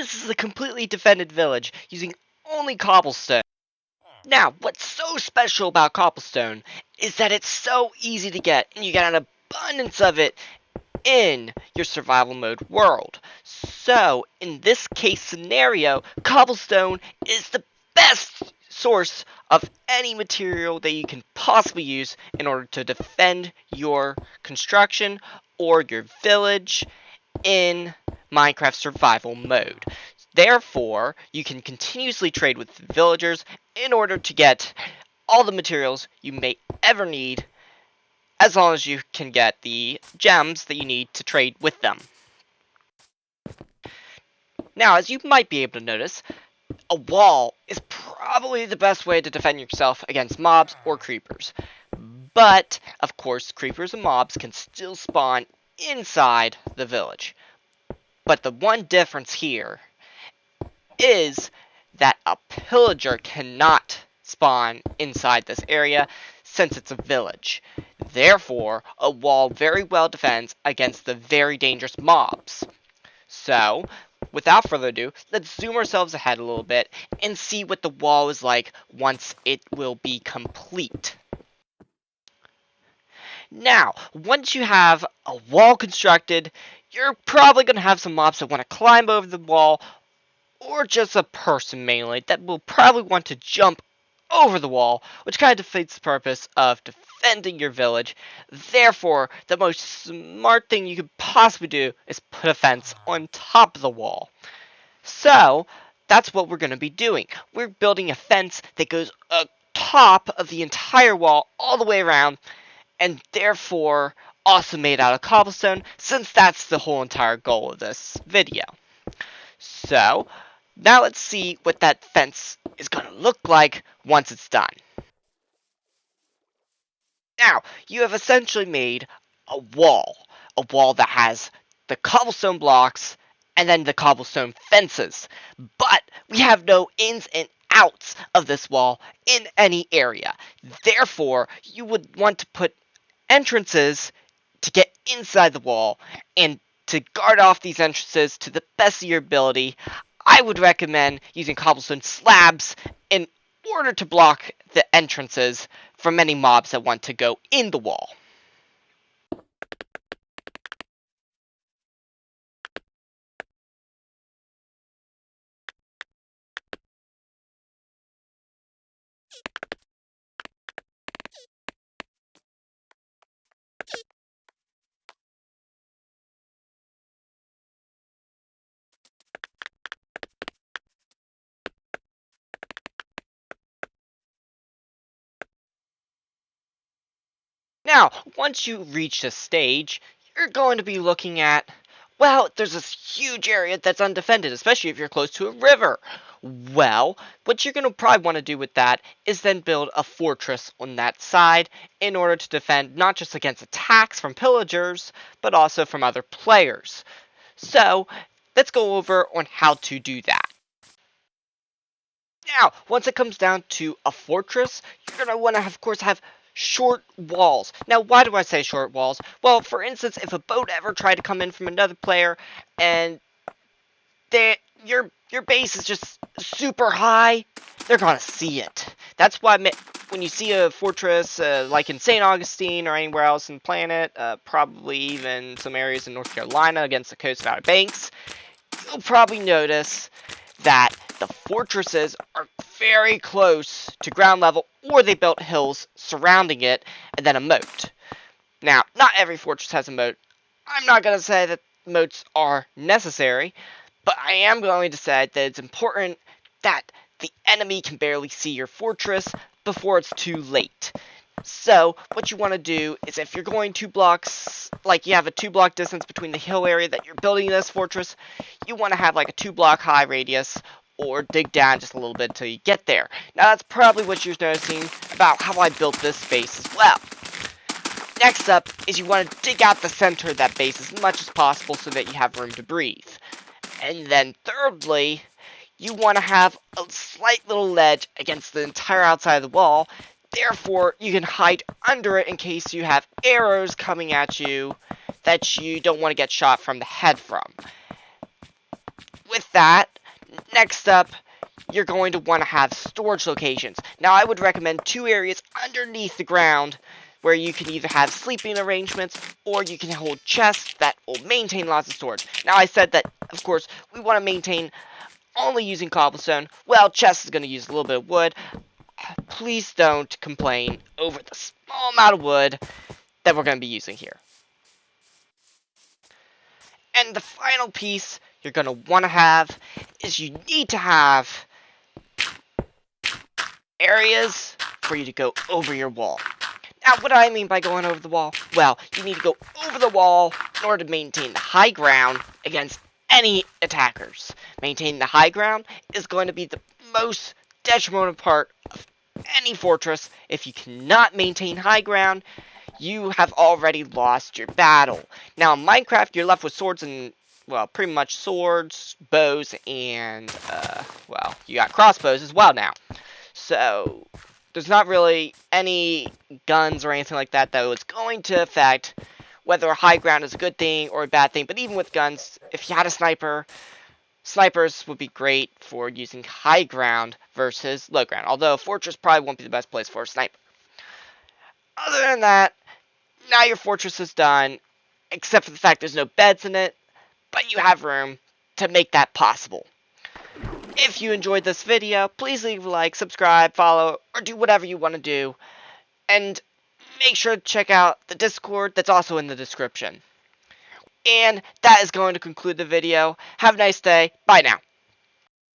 this is a completely defended village using only cobblestone. Now, what's so special about cobblestone is that it's so easy to get, and you get an abundance of it in your survival mode world. So, in this case scenario, cobblestone is the best source of any material that you can possibly use in order to defend your construction or your village in Minecraft survival mode. Therefore, you can continuously trade with villagers in order to get all the materials you may ever need, as long as you can get the gems that you need to trade with them. Now, as you might be able to notice, a wall is probably the best way to defend yourself against mobs or creepers. But, of course, creepers and mobs can still spawn inside the village. But the one difference here is that a pillager cannot spawn inside this area since it's a village. Therefore, a wall very well defends against the very dangerous mobs. So, without further ado, let's zoom ourselves ahead a little bit and see what the wall is like once it will be complete. Now, once you have a wall constructed, you're probably going to have some mobs that want to climb over the wall, or just a person mainly that will probably want to jump over the wall, which kind of defeats the purpose of defending your village. Therefore, the most smart thing you could possibly do is put a fence on top of the wall. So, that's what we're going to be doing. We're building a fence that goes atop of the entire wall all the way around, and therefore also made out of cobblestone, since that's the whole entire goal of this video. So, now let's see what that fence is going to look like once it's done. Now, you have essentially made a wall that has the cobblestone blocks and then the cobblestone fences. But we have no ins and outs of this wall in any area. Therefore, you would want to put entrances to get inside the wall, and to guard off these entrances to the best of your ability, I would recommend using cobblestone slabs in order to block the entrances from any mobs that want to go in the wall. Now, once you reach this stage, you're going to be looking at, well, there's this huge area that's undefended, especially if you're close to a river. Well, what you're going to probably want to do with that is then build a fortress on that side in order to defend not just against attacks from pillagers, but also from other players. So, let's go over on how to do that. Now, once it comes down to a fortress, you're going to want to, of course, have short walls. Now, why do I say short walls? Well, for instance, if a boat ever tried to come in from another player and your base is just super high, they're gonna see it. That's why when you see a fortress like in St. Augustine or anywhere else in the planet, probably even some areas in North Carolina against the coast of Outer Banks, you'll probably notice that the fortresses are very close to ground level, or they built hills surrounding it and then a moat. Now, not every fortress has a moat. I'm not going to say that moats are necessary, but I am going to say that it's important that the enemy can barely see your fortress before it's too late. So, what you want to do is, if you're going 2 blocks, like you have a 2-block distance between the hill area that you're building this fortress, you want to have like a 2-block high radius, or dig down just a little bit until you get there. Now, that's probably what you're noticing about how I built this base as well. Next up is you want to dig out the center of that base as much as possible so that you have room to breathe. And then thirdly, you want to have a slight little ledge against the entire outside of the wall. Therefore, you can hide under it in case you have arrows coming at you that you don't want to get shot from the head from. With that, next up, you're going to want to have storage locations. Now, I would recommend 2 areas underneath the ground where you can either have sleeping arrangements or you can hold chests that will maintain lots of storage. Now, I said that, of course, we want to maintain only using cobblestone. Well, chests is going to use a little bit of wood. Please don't complain over the small amount of wood that we're going to be using here. And the final piece you're going to want to have is you need to have areas for you to go over your wall. Now, what do I mean by going over the wall? Well, you need to go over the wall in order to maintain the high ground against any attackers. Maintaining the high ground is going to be the most detrimental part of any fortress. If you cannot maintain high ground, you have already lost your battle. Now, in Minecraft, you're left with swords and, well, pretty much swords, bows, and, well, you got crossbows as well now. So, there's not really any guns or anything like that was going to affect whether high ground is a good thing or a bad thing. But even with guns, if you had a sniper, snipers would be great for using high ground versus low ground. Although a fortress probably won't be the best place for a sniper. Other than that, now your fortress is done, except for the fact there's no beds in it, but you have room to make that possible. If you enjoyed this video, please leave a like, subscribe, follow, or do whatever you want to do. And make sure to check out the Discord that's also in the description. And that is going to conclude the video. Have a nice day. Bye now.